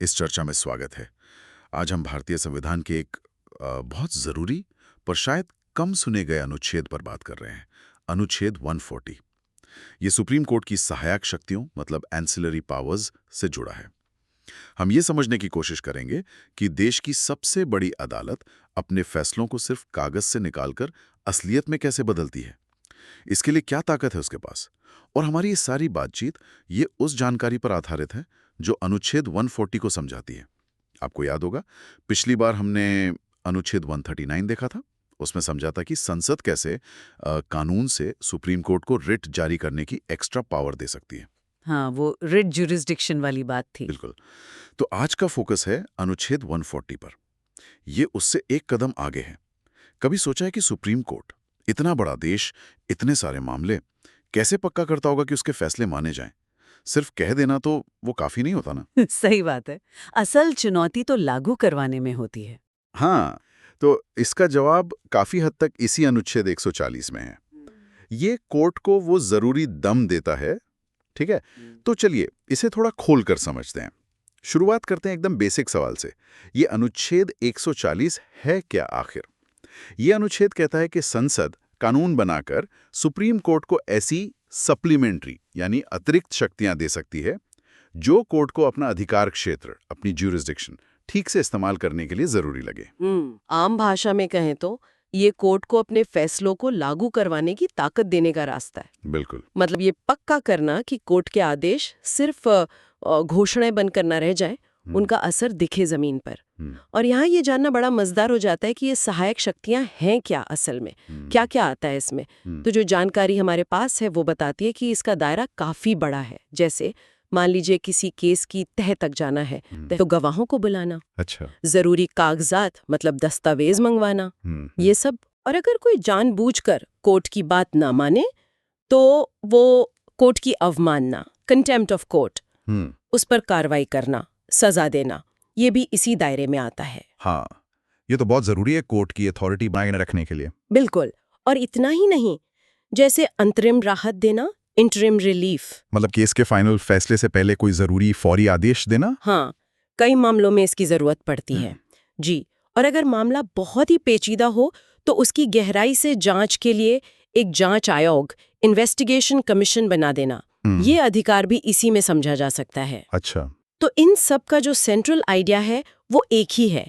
इस चर्चा में स्वागत है। आज हम भारतीय संविधान के एक बहुत ज़रूरी पर शायद कम सुने गए अनुच्छेद पर बात कर रहे हैं। अनुच्छेद 140। ये सुप्रीम कोर्ट की सहायक शक्तियों मतलब एंसिलरी पावर्स से जुड़ा है। हम ये समझने की कोशिश करेंगे कि देश की सबसे बड़ी अदालत अपने फैसलों को सिर्फ कागज से निकालकर असलियत में कैसे बदलती है। इसके लिए क्या ताकत है उसके पास। और हमारी ये सारी बातचीत ये उस जानकारी पर आधारित है जो अनुच्छेद 140 को समझाती है। आपको याद होगा, पिछली बार हमने अनुच्छेद 139 देखा था। उसमें समझा था कि संसद कैसे कानून से सुप्रीम कोर्ट को रिट जारी करने की एक्स्ट्रा पावर दे सकती है। हाँ, वो रिट जुरिस्डिक्शन वाली बात थी। बिल्कुल। तो आज का फोकस है अनुच्छेद 140 पर। ये उससे एक कदम आगे है। कभी सोचा है कि सुप्रीम कोर्ट, इतना बड़ा देश, इतने सारे मामले, कैसे पक्का करता होगा कि उसके फैसले माने जाएं? सिर्फ कह देना तो वो काफी नहीं होता ना। सही बात है। असल चुनौती तो लागू करवाने में होती है। हाँ, तो इसका जवाब काफी हद तक इसी अनुच्छेद 140 में है। ये कोर्ट को वो जरूरी दम देता है। ठीक है, तो चलिए इसे थोड़ा खोलकर समझते हैं। शुरुआत करते हैं एकदम बेसिक सवाल से। ये अनुच्छेद 140 है क्या आखिर? ये अनुच्छेद कहता है कि संसद कानून बनाकर सुप्रीम कोर्ट को ऐसी सप्लीमेंट्री यानी अतिरिक्त शक्तियां दे सकती है जो कोर्ट को अपना अधिकार क्षेत्र, अपनी ज्यूरिसडिक्शन ठीक से इस्तेमाल करने के लिए जरूरी लगे। आम भाषा में कहें तो ये कोर्ट को अपने फैसलों को लागू करवाने की ताकत देने का रास्ता है। बिल्कुल। मतलब ये पक्का करना कि कोर्ट के आदेश सिर्फ घोषणाएं बनकर न रह जाएं, उनका असर दिखे जमीन पर। और यहाँ ये जानना बड़ा मजेदार हो जाता है कि ये सहायक शक्तियां हैं क्या असल में, क्या क्या आता है इसमें। तो जो जानकारी हमारे पास है वो बताती है कि इसका दायरा काफी बड़ा है। जैसे मान लीजिए किसी केस की तह तक जाना है तो गवाहों को बुलाना, अच्छा, जरूरी कागजात मतलब दस्तावेज मंगवाना, ये सब। और अगर कोई जानबूझकर कोर्ट की बात ना माने तो वो कोर्ट की अवमानना, कंटेम्प्ट ऑफ कोर्ट, उस पर कार्रवाई करना, सजा देना, ये भी इसी दायरे में आता है। हाँ, ये तो बहुत जरूरी है कोर्ट की अथॉरिटी बनाए रखने के लिए। बिल्कुल। और इतना ही नहीं, जैसे अंतरिम राहत देना, इंटरिम रिलीफ, मतलब केस के फाइनल फैसले से पहले कोई जरूरी फौरी आदेश देना। हाँ, कई मामलों में इसकी जरूरत पड़ती है जी। और अगर मामला बहुत ही पेचीदा हो तो उसकी गहराई से जांच के लिए एक जांच आयोग, इन्वेस्टिगेशन कमीशन बना देना, ये अधिकार भी इसी में समझा जा सकता है। अच्छा, तो इन सब का जो सेंट्रल आइडिया है वो एक ही है,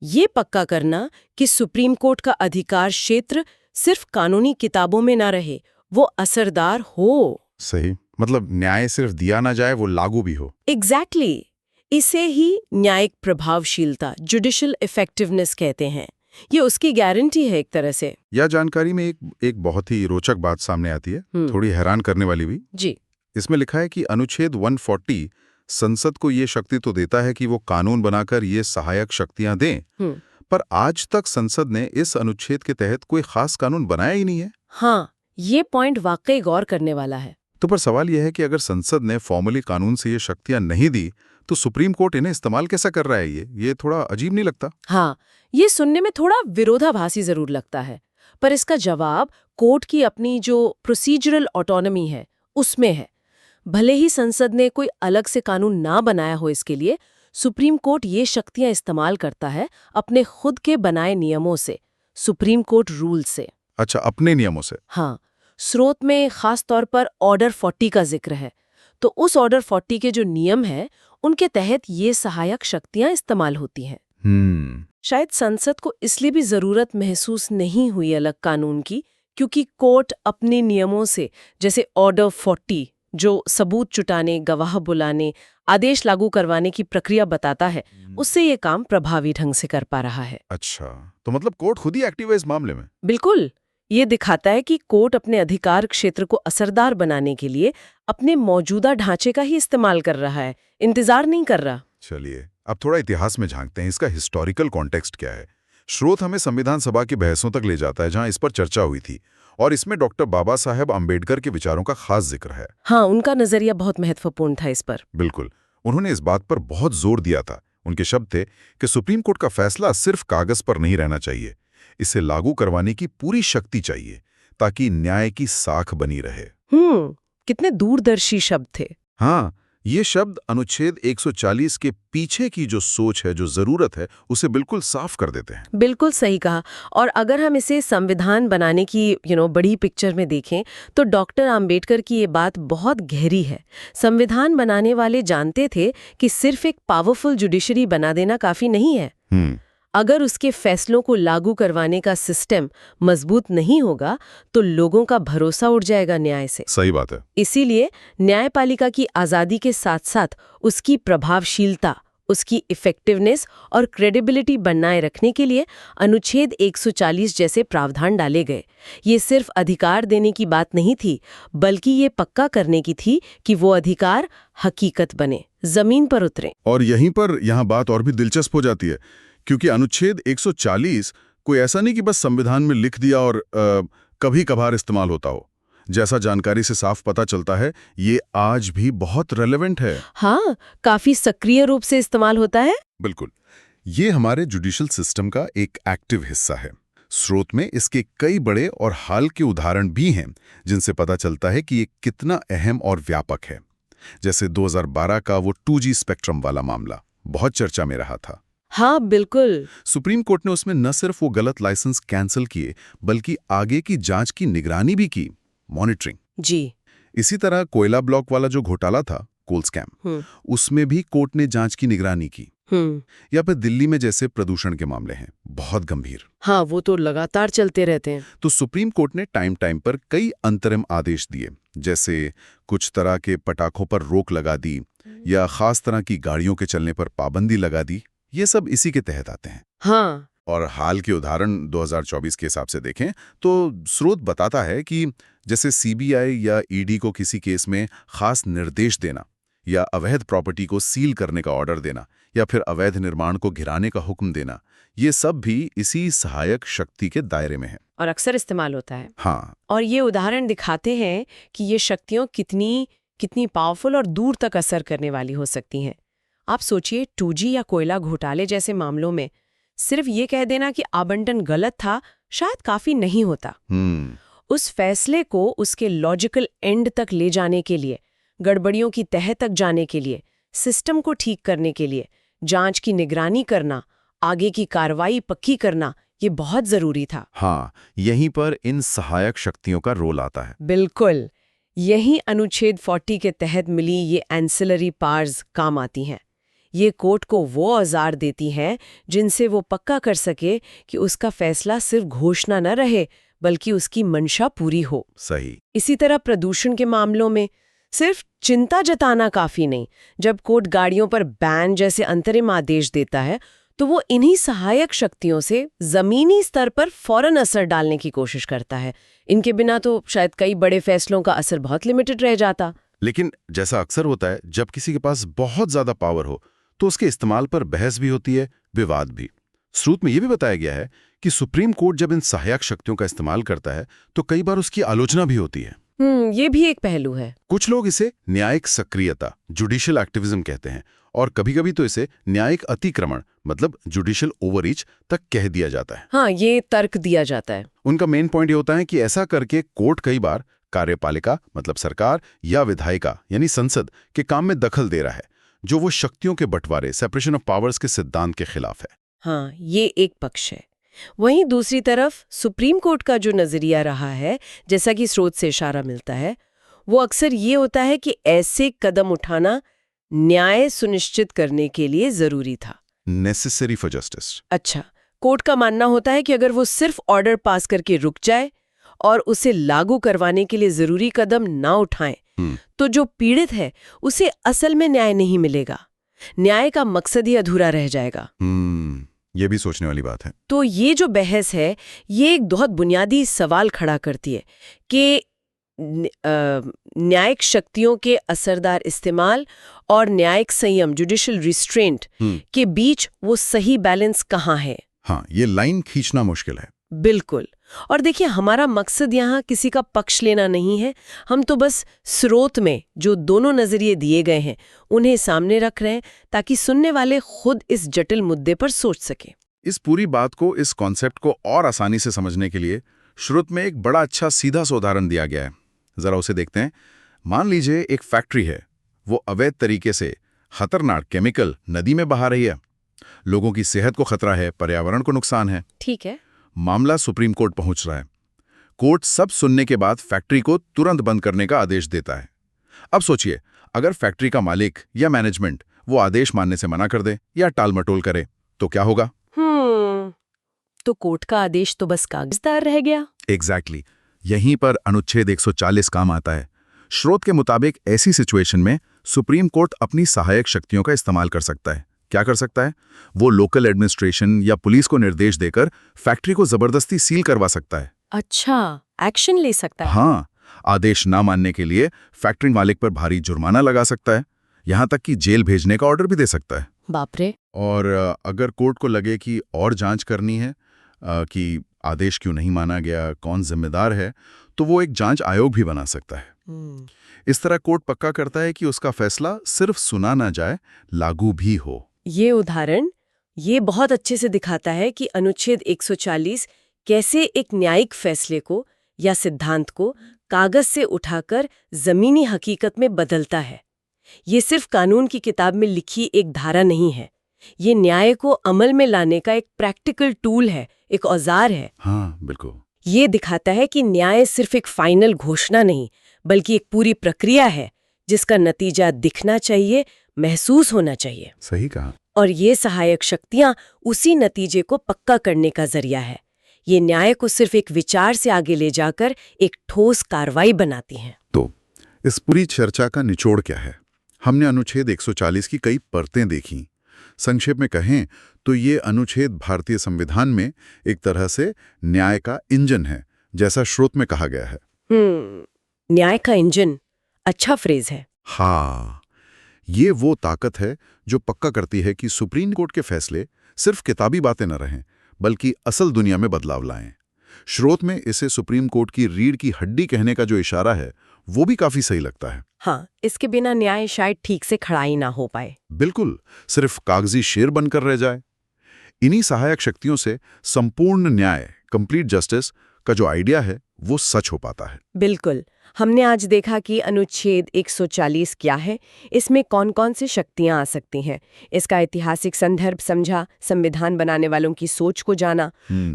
ये पक्का करना कि सुप्रीम कोर्ट का अधिकार क्षेत्र सिर्फ कानूनी किताबों में ना रहे, वो असरदार हो। सही। मतलब न्याय सिर्फ दिया ना जाए, वो लागू भी हो। एग्जैक्टली। इसे ही न्यायिक प्रभावशीलता, जुडिशियल इफेक्टिवनेस कहते हैं। ये उसकी गारंटी है एक तरह से। यह जानकारी में एक बहुत ही रोचक बात सामने आती है, थोड़ी हैरान करने वाली भी जी। इसमें लिखा है कि अनुच्छेद 140 संसद को ये शक्ति तो देता है कि वो कानून बनाकर ये सहायक शक्तियां दें, पर आज तक संसद ने इस अनुच्छेद के तहत कोई खास कानून बनाया ही नहीं है। हाँ, ये पॉइंट वाकई गौर करने वाला है। तो पर सवाल यह है कि अगर संसद ने फॉर्मली कानून से ये शक्तियां नहीं दी तो सुप्रीम कोर्ट इन्हें इस्तेमाल कैसा कर रहा है? ये थोड़ा अजीब नहीं लगता? हाँ, ये सुनने में थोड़ा विरोधाभासी जरूर लगता है, पर इसका जवाब कोर्ट की अपनी जो प्रोसीजरल ऑटोनॉमी है उसमें है। भले ही संसद ने कोई अलग से कानून ना बनाया हो इसके लिए, सुप्रीम कोर्ट ये शक्तियां इस्तेमाल करता है अपने खुद के बनाए नियमों से, सुप्रीम कोर्ट रूल से। अच्छा, अपने नियमों से। हाँ, स्रोत में खास तौर पर ऑर्डर 40 का जिक्र है। तो उस ऑर्डर 40 के जो नियम हैं उनके तहत ये सहायक शक्तियां इस्तेमाल होती हैं। शायद संसद को इसलिए भी जरूरत महसूस नहीं हुई अलग कानून की, क्योंकि कोर्ट अपने नियमों से, जैसे ऑर्डर 40 जो सबूत जुटाने, गवाह बुलाने, आदेश लागू करवाने की प्रक्रिया बताता है, उससे ये काम प्रभावी ढंग से कर पा रहा है। अच्छा, तो मतलब कोर्ट खुद ही एक्टिव है इस मामले में? बिल्कुल। ये दिखाता है कि कोर्ट अपने अधिकार क्षेत्र को असरदार बनाने के लिए अपने मौजूदा ढांचे का ही इस्तेमाल कर रहा है, इंतजार नहीं कर रहा। चलिए, अब थोड़ा इतिहास में झांकते हैं। इसका हिस्टोरिकल कॉन्टेक्स्ट क्या है? स्रोत हमें संविधान सभा की बहसों तक ले जाता है जहां इस पर चर्चा हुई थी, और इसमें डॉक्टर बाबा साहेब अम्बेडकर के विचारों का खास जिक्र है। हाँ, उनका नजरिया बहुत महत्वपूर्ण था इस पर। बिल्कुल, उन्होंने इस बात पर बहुत जोर दिया था। उनके शब्द थे कि सुप्रीम कोर्ट का फैसला सिर्फ कागज पर नहीं रहना चाहिए, इसे लागू करवाने की पूरी शक्ति चाहिए ताकि न्याय की साख बनी रहे। कितने दूरदर्शी शब्द थे। हाँ, ये शब्द अनुच्छेद 140 के पीछे की जो सोच है, जो जरूरत है, उसे बिल्कुल साफ कर देते हैं। बिल्कुल सही कहा। और अगर हम इसे संविधान बनाने की बड़ी पिक्चर में देखें तो डॉक्टर आम्बेडकर की ये बात बहुत गहरी है। संविधान बनाने वाले जानते थे कि सिर्फ एक पावरफुल जुडिशरी बना देना काफी नहीं है। अगर उसके फैसलों को लागू करवाने का सिस्टम मजबूत नहीं होगा तो लोगों का भरोसा उड़ जाएगा न्याय से। सही बात है। इसीलिए न्यायपालिका की आजादी के साथ साथ उसकी प्रभावशीलता, उसकी इफेक्टिवनेस और क्रेडिबिलिटी बनाए रखने के लिए अनुच्छेद 140 जैसे प्रावधान डाले गए। ये सिर्फ अधिकार देने की बात नहीं थी, बल्कि ये पक्का करने की थी कि वो अधिकार हकीकत बने, जमीन पर उतरे। और यहीं पर यहाँ बात और भी दिलचस्प हो जाती है, क्योंकि अनुच्छेद 140 कोई ऐसा नहीं कि बस संविधान में लिख दिया और कभी कभार इस्तेमाल होता हो। जैसा जानकारी से साफ पता चलता है, ये आज भी बहुत रेलेवेंट है। हाँ, काफी सक्रिय रूप से इस्तेमाल होता है। बिल्कुल। ये हमारे जुडिशियल सिस्टम का एक एक्टिव हिस्सा है। स्रोत में इसके कई बड़े और हाल के उदाहरण भी हैं, जिनसे पता चलता है कि ये कितना अहम और व्यापक है। जैसे 2012 का वो 2G स्पेक्ट्रम वाला मामला बहुत चर्चा में रहा था। हाँ बिल्कुल। सुप्रीम कोर्ट ने उसमें न सिर्फ वो गलत लाइसेंस कैंसिल किए, बल्कि आगे की जांच की निगरानी भी की, मॉनिटरिंग। जी। इसी तरह कोयला ब्लॉक वाला जो घोटाला था, कोल स्कैम, उसमें भी कोर्ट ने जांच की निगरानी की। या फिर दिल्ली में जैसे प्रदूषण के मामले हैं, बहुत गंभीर। हाँ, वो तो लगातार चलते रहते हैं। तो सुप्रीम कोर्ट ने टाइम टाइम पर कई अंतरिम आदेश दिए, जैसे कुछ तरह के पटाखों पर रोक लगा दी या खास तरह की गाड़ियों के चलने पर पाबंदी लगा दी। ये सब इसी के तहत आते हैं। हाँ। और हाल के उदाहरण 2024 के हिसाब से देखें तो स्रोत बताता है कि जैसे सीबीआई या ईडी को किसी केस में खास निर्देश देना या अवैध प्रॉपर्टी को सील करने का ऑर्डर देना या फिर अवैध निर्माण को गिराने का हुक्म देना, ये सब भी इसी सहायक शक्ति के दायरे में है और अक्सर इस्तेमाल होता है। हाँ। और ये उदाहरण दिखाते हैं कि ये शक्तियां कितनी पावरफुल और दूर तक असर करने वाली हो सकती हैं। आप सोचिए, 2G या कोयला घोटाले जैसे मामलों में सिर्फ ये कह देना कि आवंटन गलत था शायद काफी नहीं होता। उस फैसले को उसके लॉजिकल एंड तक ले जाने के लिए, गड़बड़ियों की तह तक जाने के लिए, सिस्टम को ठीक करने के लिए जांच की निगरानी करना, आगे की कार्रवाई पक्की करना, ये बहुत जरूरी था। हाँ, यहीं पर इन सहायक शक्तियों का रोल आता है। बिल्कुल। यही अनुच्छेद 40 के तहत मिली ये एंसिलरी पावर्स काम आती हैं। ये कोर्ट को वो औजार देती हैं जिनसे वो पक्का कर सके कि उसका फैसला सिर्फ घोषणा न रहे, बल्कि उसकी मंशा पूरी हो। सही। इसी तरह प्रदूषण के मामलों में सिर्फ चिंता जताना काफी नहीं। जब कोर्ट गाड़ियों पर बैन जैसे अंतरिम आदेश देता है, तो वो इन्हीं सहायक शक्तियों से जमीनी स्तर पर फौरन असर डालने की कोशिश करता है। इनके बिना तो शायद कई बड़े फैसलों का असर बहुत लिमिटेड रह जाता। लेकिन जैसा अक्सर होता है, जब किसी के पास बहुत ज्यादा पावर हो तो उसके इस्तेमाल पर बहस भी होती है, विवाद भी। स्रोत में यह भी बताया गया है कि सुप्रीम कोर्ट जब इन सहायक शक्तियों का इस्तेमाल करता है तो कई बार उसकी आलोचना भी होती है। ये भी एक पहलू है। कुछ लोग इसे न्यायिक सक्रियता, जुडिशियल एक्टिविज्म कहते हैं, और कभी-कभी तो इसे न्यायिक अतिक्रमण, मतलब जुडिशियल ओवररीच तक कह दिया जाता है। हाँ, ये तर्क दिया जाता है। उनका मेन पॉइंट ये होता है कि ऐसा करके कोर्ट कई बार कार्यपालिका, मतलब सरकार, या विधायिका यानी संसद के काम में दखल दे रहा है, जो वो शक्तियों के बंटवारे, सेपरेशन ऑफ पावर्स के सिद्धांत के खिलाफ है। हाँ, ये एक पक्ष है। वहीं दूसरी तरफ सुप्रीम कोर्ट का जो नजरिया रहा है, जैसा कि स्रोत से इशारा मिलता है, वो अक्सर ये होता है कि ऐसे कदम उठाना न्याय सुनिश्चित करने के लिए जरूरी था। Necessary for justice. अच्छा, कोर्ट का मानना होता है कि अगर वो सिर्फ ऑर्डर पास करके रुक जाए और उसे लागू करवाने के लिए जरूरी कदम ना उठाएं, तो जो पीड़ित है उसे असल में न्याय नहीं मिलेगा। न्याय का मकसद ही अधूरा रह जाएगा। ये भी सोचने वाली बात है। तो ये जो बहस है, ये एक बहुत बुनियादी सवाल खड़ा करती है कि न्यायिक शक्तियों के असरदार इस्तेमाल और न्यायिक संयम, जुडिशियल रिस्ट्रेंट के बीच वो सही बैलेंस कहाँ है। हाँ, ये लाइन खींचना मुश्किल है। बिल्कुल। और देखिए, हमारा मकसद यहाँ किसी का पक्ष लेना नहीं है। हम तो बस स्रोत में जो दोनों नजरिए दिए गए हैं उन्हें सामने रख रहे हैं, ताकि सुनने वाले खुद इस जटिल मुद्दे पर सोच सके। इस पूरी बात को, इस कॉन्सेप्ट को और आसानी से समझने के लिए स्रोत में एक बड़ा अच्छा सीधा सा उदाहरण दिया गया है। जरा उसे देखते हैं। मान लीजिए एक फैक्ट्री है, वो अवैध तरीके से खतरनाक केमिकल नदी में बहा रही है। लोगों की सेहत को खतरा है, पर्यावरण को नुकसान है। ठीक है। मामला सुप्रीम कोर्ट पहुंच रहा है। कोर्ट सब सुनने के बाद फैक्ट्री को तुरंत बंद करने का आदेश देता है। अब सोचिए, अगर फैक्ट्री का मालिक या मैनेजमेंट वो आदेश मानने से मना कर दे या टालमटोल करे तो क्या होगा? तो कोर्ट का आदेश तो बस कागजदार रह गया। एग्जैक्टली। यहीं पर अनुच्छेद 140 काम आता है। स्रोत के मुताबिक ऐसी सिचुएशन में सुप्रीम कोर्ट अपनी सहायक शक्तियों का इस्तेमाल कर सकता है। क्या कर सकता है? वो लोकल एडमिनिस्ट्रेशन या पुलिस को निर्देश देकर फैक्ट्री को जबरदस्ती सील करवा सकता है। अच्छा, एक्शन ले सकता है। हाँ, आदेश ना मानने के लिए फैक्ट्री मालिक पर भारी जुर्माना लगा सकता है, यहां तक कि जेल भेजने का ऑर्डर भी दे सकता है। बाप रे। और अगर कोर्ट को लगे कि और जांच करनी है कि आदेश क्यों नहीं माना गया, कौन जिम्मेदार है, तो वो एक जांच आयोग भी बना सकता है। इस तरह कोर्ट पक्का करता है कि उसका फैसला सिर्फ सुना ना जाए, लागू भी हो। ये उदाहरण ये बहुत अच्छे से दिखाता है कि अनुच्छेद 140 कैसे एक न्यायिक फैसले को या सिद्धांत को कागज से उठाकर जमीनी हकीकत में बदलता है। ये सिर्फ कानून की किताब में लिखी एक धारा नहीं है, ये न्याय को अमल में लाने का एक प्रैक्टिकल टूल है, एक औजार है। हाँ, बिल्कुल। ये दिखाता है कि न्याय सिर्फ एक फाइनल घोषणा नहीं, बल्कि एक पूरी प्रक्रिया है जिसका नतीजा दिखना चाहिए, महसूस होना चाहिए। सही कहा। और ये सहायक शक्तियां उसी नतीजे को पक्का करने का जरिया है। ये न्याय को सिर्फ एक विचार से आगे ले जाकर एक ठोस कार्रवाई बनाती हैं। तो इस पूरी चर्चा का निचोड़ क्या है? हमने अनुच्छेद 140 की कई परतें देखी। संक्षेप में कहें तो ये अनुच्छेद भारतीय संविधान में एक तरह से न्याय का इंजन है, जैसा स्रोत में कहा गया है। न्याय का इंजन, अच्छा फ्रेज है। हाँ, ये वो ताकत है जो पक्का करती है कि सुप्रीम कोर्ट के फैसले सिर्फ किताबी बातें न रहें, बल्कि असल दुनिया में बदलाव लाएं। स्रोत में इसे सुप्रीम कोर्ट की रीढ़ की हड्डी कहने का जो इशारा है, वो भी काफी सही लगता है। हाँ, इसके बिना न्याय शायद ठीक से खड़ा ही ना हो पाए। बिल्कुल, सिर्फ कागजी शेर बनकर रह जाए। इन्हीं सहायक शक्तियों से संपूर्ण न्याय, कंप्लीट जस्टिस का जो आइडिया है, वो सच हो पाता है। बिल्कुल। हमने आज देखा कि अनुच्छेद 140 क्या है, इसमें कौन-कौन सी शक्तियां आ सकती हैं, इसका ऐतिहासिक संदर्भ समझा, संविधान बनाने वालों की सोच को जाना।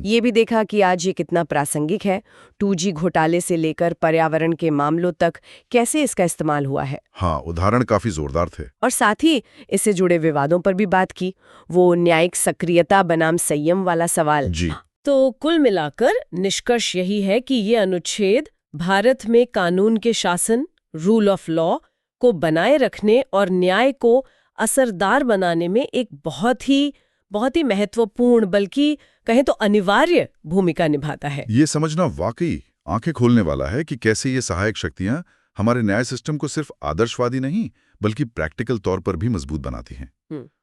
ये भी देखा कि आज ये कितना प्रासंगिक है, 2G घोटाले से लेकर पर्यावरण के मामलों तक कैसे इसका इस्तेमाल हुआ है। हाँ, उदाहरण काफी जोरदार थे। और साथ ही इससे जुड़े विवादों पर भी बात की, वो न्यायिक सक्रियता बनाम संयम वाला सवाल। जी। तो कुल मिलाकर निष्कर्ष यही है कि ये अनुच्छेद भारत में कानून के शासन, रूल ऑफ लॉ को बनाए रखने और न्याय को असरदार बनाने में एक बहुत ही महत्वपूर्ण, बल्कि कहें तो अनिवार्य भूमिका निभाता है। ये समझना वाकई आंखें खोलने वाला है कि कैसे ये सहायक शक्तियां हमारे न्याय सिस्टम को सिर्फ आदर्शवादी नहीं, बल्कि प्रैक्टिकल तौर पर भी मजबूत बनाती हैं।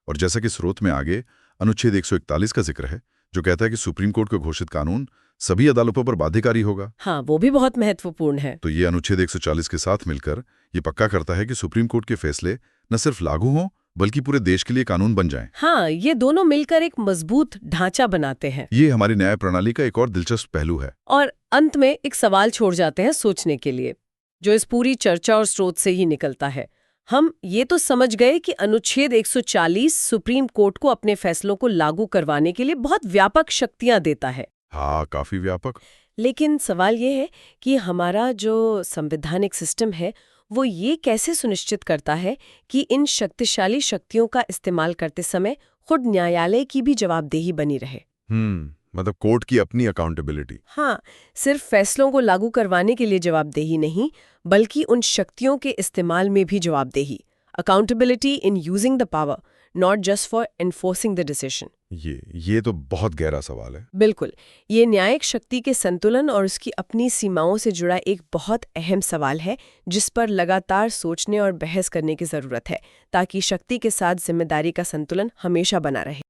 और जैसा कि स्रोत में आगे अनुच्छेद 141 का जिक्र है, जो कहता है कि सुप्रीम कोर्ट का घोषित कानून सभी अदालतों पर बाध्यकारी होगा। हाँ, वो भी बहुत महत्वपूर्ण है। तो ये अनुच्छेद 140 के साथ मिलकर ये पक्का करता है कि सुप्रीम कोर्ट के फैसले न सिर्फ लागू हों, बल्कि पूरे देश के लिए कानून बन जाएं। हाँ, ये दोनों मिलकर एक मजबूत ढांचा बनाते हैं। ये हमारी न्याय प्रणाली का एक और दिलचस्प पहलू है। और अंत में एक सवाल छोड़ जाते हैं सोचने के लिए, जो इस पूरी चर्चा और स्रोत से ही निकलता है। हम ये तो समझ गए कि अनुच्छेद 140 सुप्रीम कोर्ट को अपने फैसलों को लागू करवाने के लिए बहुत व्यापक शक्तियां देता है। हाँ, काफी व्यापक। लेकिन सवाल ये है कि हमारा जो संवैधानिक सिस्टम है, वो ये कैसे सुनिश्चित करता है कि इन शक्तिशाली शक्तियों का इस्तेमाल करते समय खुद न्यायालय की भी जवाबदेही बनी रहे। मतलब कोर्ट की अपनी अकाउंटेबिलिटी। हाँ, सिर्फ फैसलों को लागू करवाने के लिए जवाबदेही नहीं, बल्कि उन शक्तियों के इस्तेमाल में भी जवाबदेही। Accountability in using the power, not just for enforcing the decision. ये तो बहुत गहरा सवाल है। बिल्कुल, ये न्यायिक शक्ति के संतुलन और उसकी अपनी सीमाओं से जुड़ा एक बहुत अहम सवाल है, जिस पर लगातार सोचने और बहस करने की जरूरत है, ताकि शक्ति के साथ जिम्मेदारी का संतुलन हमेशा बना रहे।